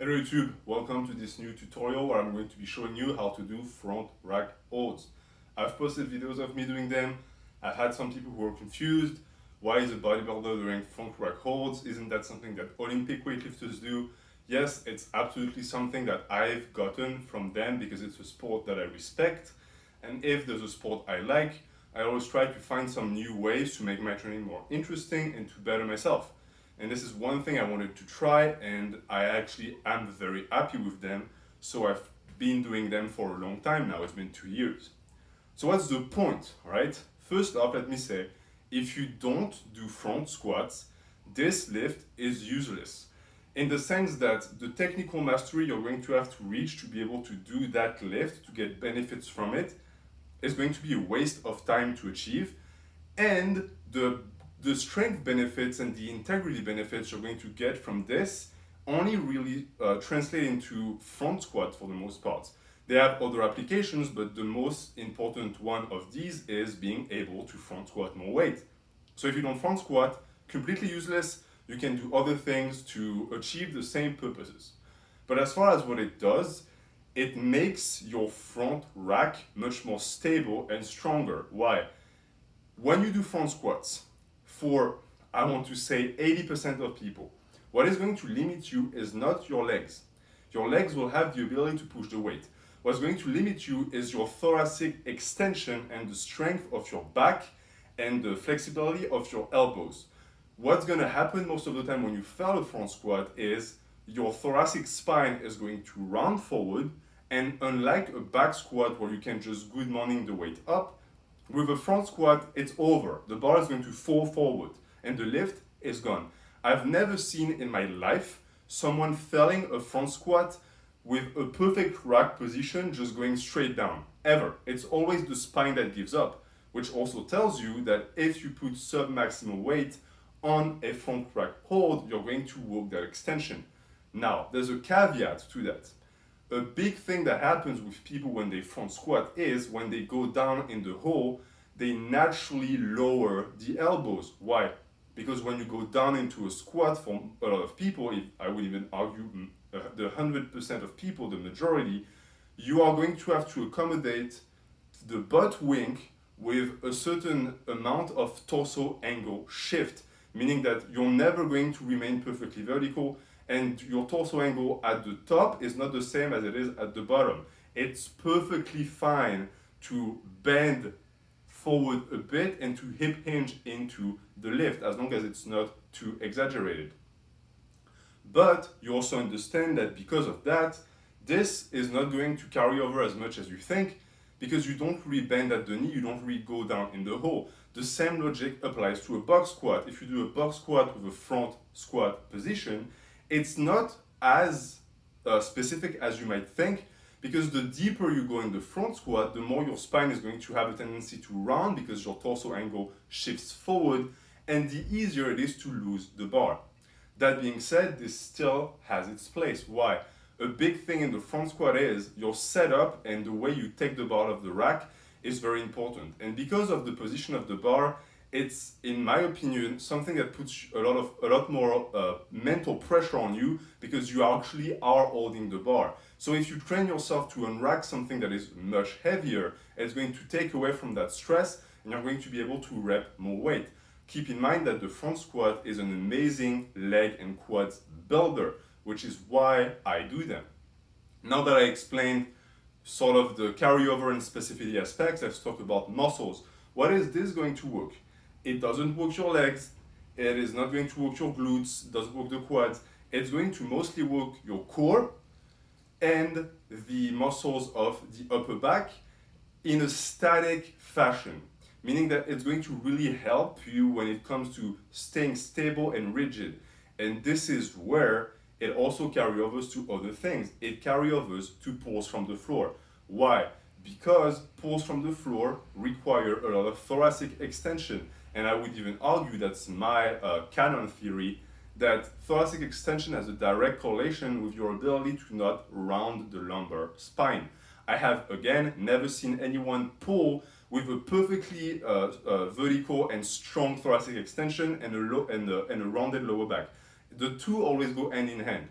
Hello YouTube, welcome to this new tutorial where I'm going to be showing you how to do front rack holds. I've posted videos of me doing them. I've had some people who are confused. Why is a bodybuilder doing front rack holds? Isn't that something that Olympic weightlifters do? Yes, it's absolutely something that I've gotten from them because it's a sport that I respect. And if there's a sport I like, I always try to find some new ways to make my training more interesting and to better myself. And this is one thing I wanted to try, and I actually am very happy with them. So I've been doing them for a long time now. It's been 2 years. So what's the point, right? First off, let me say, if you don't do front squats, this lift is useless. In the sense that the technical mastery you're going to have to reach to be able to do that lift, to get benefits from it, is going to be a waste of time to achieve. And the strength benefits and the integrity benefits you're going to get from this only really translate into front squat for the most part. They have other applications, but the most important one of these is being able to front squat more weight. So if you don't front squat, completely useless, you can do other things to achieve the same purposes. But as far as what it does, it makes your front rack much more stable and stronger. Why? When you do front squats, for I want to say 80% of people, what is going to limit you is not your legs. Your legs will have the ability to push the weight. What's going to limit you is your thoracic extension and the strength of your back and the flexibility of your elbows. What's going to happen most of the time when you fail a front squat is your thoracic spine is going to round forward, and unlike a back squat where you can just good morning the weight up, with a front squat, it's over. The bar is going to fall forward and the lift is gone. I've never seen in my life someone failing a front squat with a perfect rack position just going straight down. Ever. It's always the spine that gives up, which also tells you that if you put sub-maximal weight on a front rack hold, you're going to work that extension. Now, there's a caveat to that. A big thing that happens with people when they front squat is when they go down in the hole, they naturally lower the elbows. Why? Because when you go down into a squat, for a lot of people, I would even argue the 100% of people, the majority, you are going to have to accommodate the butt wink with a certain amount of torso angle shift, meaning that you're never going to remain perfectly vertical, and your torso angle at the top is not the same as it is at the bottom. It's perfectly fine to bend forward a bit and to hip hinge into the lift as long as it's not too exaggerated. But you also understand that because of that, this is not going to carry over as much as you think, because you don't really bend at the knee, you don't really go down in the hole. The same logic applies to a box squat. If you do a box squat with a front squat position, it's not as specific as you might think, because the deeper you go in the front squat, the more your spine is going to have a tendency to round because your torso angle shifts forward, and the easier it is to lose the bar. That being said, this still has its place. Why? A big thing in the front squat is your setup and the way you take the bar off the rack is very important. And because of the position of the bar, it's, in my opinion, something that puts a lot more mental pressure on you because you actually are holding the bar. So if you train yourself to unrack something that is much heavier, it's going to take away from that stress and you're going to be able to rep more weight. Keep in mind that the front squat is an amazing leg and quads builder, which is why I do them. Now that I explained sort of the carryover and specificity aspects, let's talk about muscles. What is this going to work? It doesn't work your legs, it is not going to work your glutes, it doesn't work the quads. It's going to mostly work your core and the muscles of the upper back in a static fashion, meaning that it's going to really help you when it comes to staying stable and rigid. And this is where it also carryovers to other things. It carryovers to pulls from the floor. Why? Because pulls from the floor require a lot of thoracic extension. And I would even argue, that's my canon theory, that thoracic extension has a direct correlation with your ability to not round the lumbar spine. I have, again, never seen anyone pull with a perfectly vertical and strong thoracic extension and a rounded lower back. The two always go hand in hand.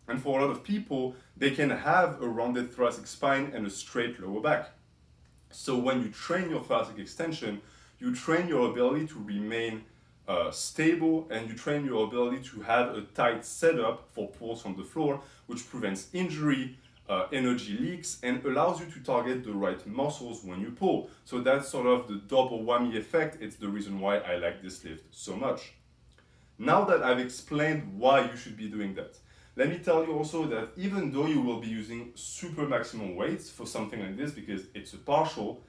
And for a lot of people, they can have a rounded thoracic spine and a straight lower back. So when you train your thoracic extension, you train your ability to remain stable, and you train your ability to have a tight setup for pulls on the floor, which prevents injury, energy leaks, and allows you to target the right muscles when you pull. So that's sort of the double whammy effect. It's the reason why I like this lift so much. Now that I've explained why you should be doing that, let me tell you also that even though you will be using super maximum weights for something like this, because it's a partial,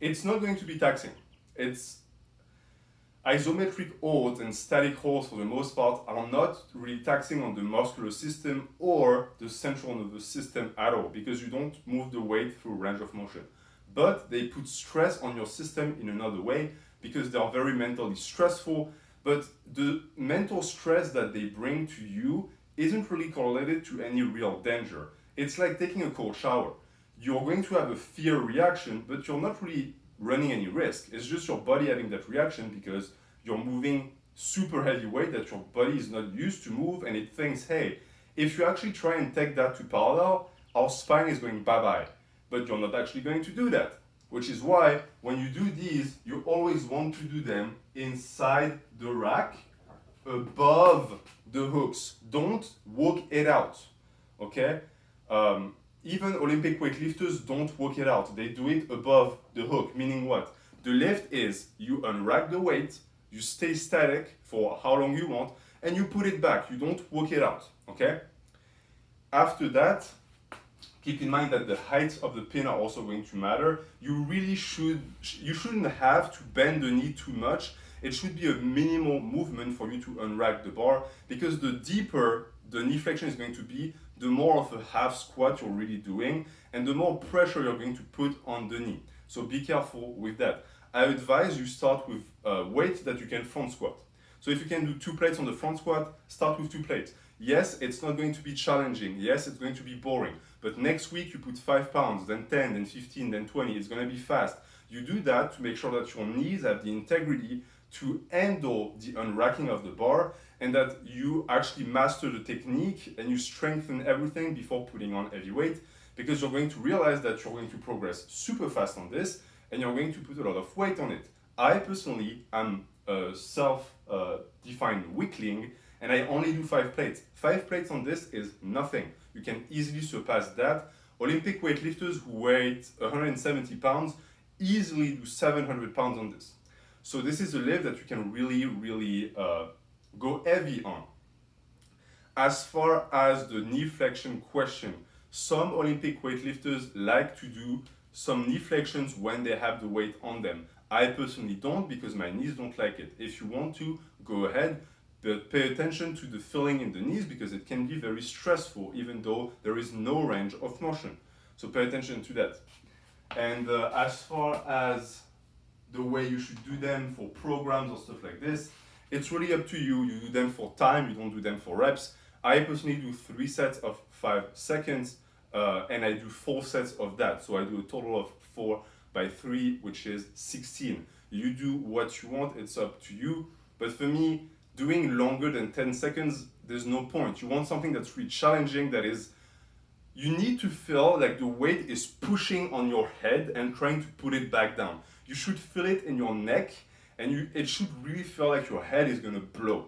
it's not going to be taxing. It's isometric holds and static holds for the most part are not really taxing on the muscular system or the central nervous system at all, because you don't move the weight through range of motion. But they put stress on your system in another way because they are very mentally stressful. But the mental stress that they bring to you isn't really correlated to any real danger. It's like taking a cold shower. You're going to have a fear reaction, but you're not really running any risk. It's just your body having that reaction because you're moving super heavy weight that your body is not used to move, and it thinks, hey, if you actually try and take that to parallel, our spine is going bye-bye. But you're not actually going to do that, which is why when you do these, you always want to do them inside the rack, above the hooks. Don't work it out, okay? Even Olympic weightlifters don't work it out. They do it above the hook, meaning what? The lift is you unrack the weight, you stay static for how long you want, and you put it back. You don't work it out, okay? After that, keep in mind that the height of the pin are also going to matter. You shouldn't have to bend the knee too much. It should be a minimal movement for you to unrack the bar, because the deeper the knee flexion is going to be, the more of a half squat you're really doing, and the more pressure you're going to put on the knee. So be careful with that. I advise you start with weights that you can front squat. So if you can do 2 plates on the front squat, start with 2 plates. Yes, it's not going to be challenging. Yes, it's going to be boring. But next week you put 5 pounds, then 10, then 15, then 20. It's going to be fast. You do that to make sure that your knees have the integrity to handle the unracking of the bar, and that you actually master the technique and you strengthen everything before putting on heavy weight, because you're going to realize that you're going to progress super fast on this and you're going to put a lot of weight on it. I personally am a self-defined weakling, and I only do 5 plates. 5 plates on this is nothing. You can easily surpass that. Olympic weightlifters who weigh 170 pounds easily do 700 pounds on this. So this is a lift that you can really go heavy on. As far as the knee flexion question, some Olympic weightlifters like to do some knee flexions when they have the weight on them. I personally don't, because my knees don't like it. If you want to, go ahead, but pay attention to the feeling in the knees, because it can be very stressful even though there is no range of motion. So pay attention to that. And as far as the way you should do them for programs or stuff like this, it's really up to you. You do them for time, you don't do them for reps. I personally do 3 sets of 5 seconds, and I do 4 sets of that. So I do a total of 4 by 3, which is 16. You do what you want, it's up to you. But for me, doing longer than 10 seconds, there's no point. You want something that's really challenging, that is, you need to feel like the weight is pushing on your head and trying to put it back down. You should feel it in your neck, and it should really feel like your head is gonna blow.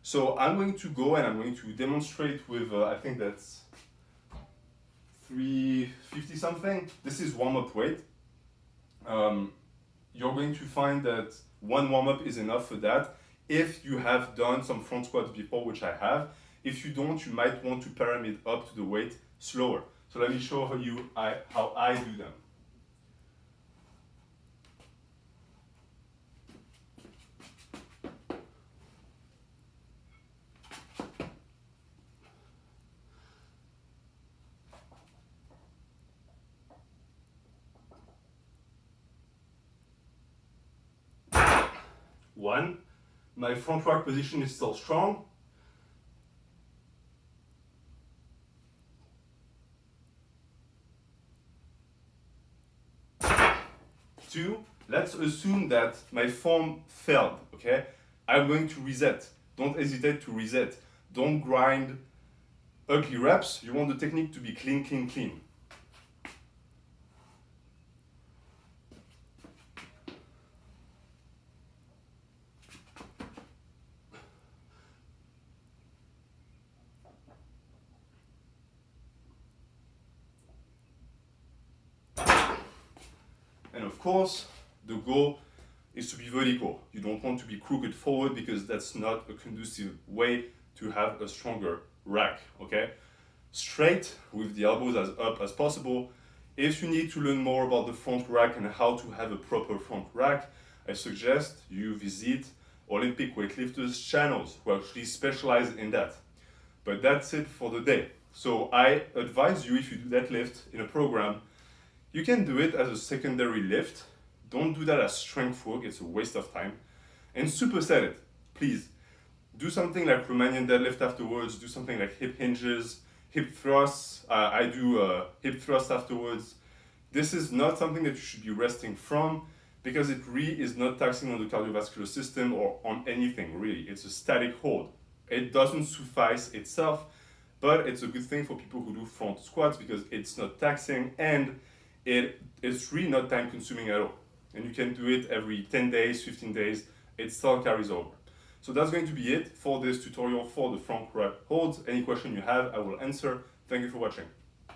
So I'm going to go and I'm going to demonstrate with, I think that's 350 something. This is warm-up weight. You're going to find that 1 warm-up is enough for that. If you have done some front squats before, which I have. If you don't, you might want to pyramid up to the weight slower. So let me show you how I do them. One, my front rack position is still strong. 2, let's assume that my form failed, okay? I'm going to reset. Don't hesitate to reset. Don't grind ugly reps, you want the technique to be clean, clean, clean. And of course, the goal is to be vertical. You don't want to be crooked forward because that's not a conducive way to have a stronger rack, okay? Straight with the elbows as up as possible. If you need to learn more about the front rack and how to have a proper front rack, I suggest you visit Olympic weightlifters channels who actually specialize in that. But that's it for the day. So I advise you, if you do that lift in a program, you can do it as a secondary lift. Don't do that as strength work, it's a waste of time. And superset it, please. Do something like Romanian deadlift afterwards, do something like hip hinges, hip thrusts. I do hip thrust afterwards. This is not something that you should be resting from because it really is not taxing on the cardiovascular system or on anything, really. It's a static hold. It doesn't suffice itself, but it's a good thing for people who do front squats because it's not taxing and it's really not time consuming at all. And you can do it every 10 days, 15 days, it still carries over. So that's going to be it for this tutorial for the front rack holds. Any question you have, I will answer. Thank you for watching.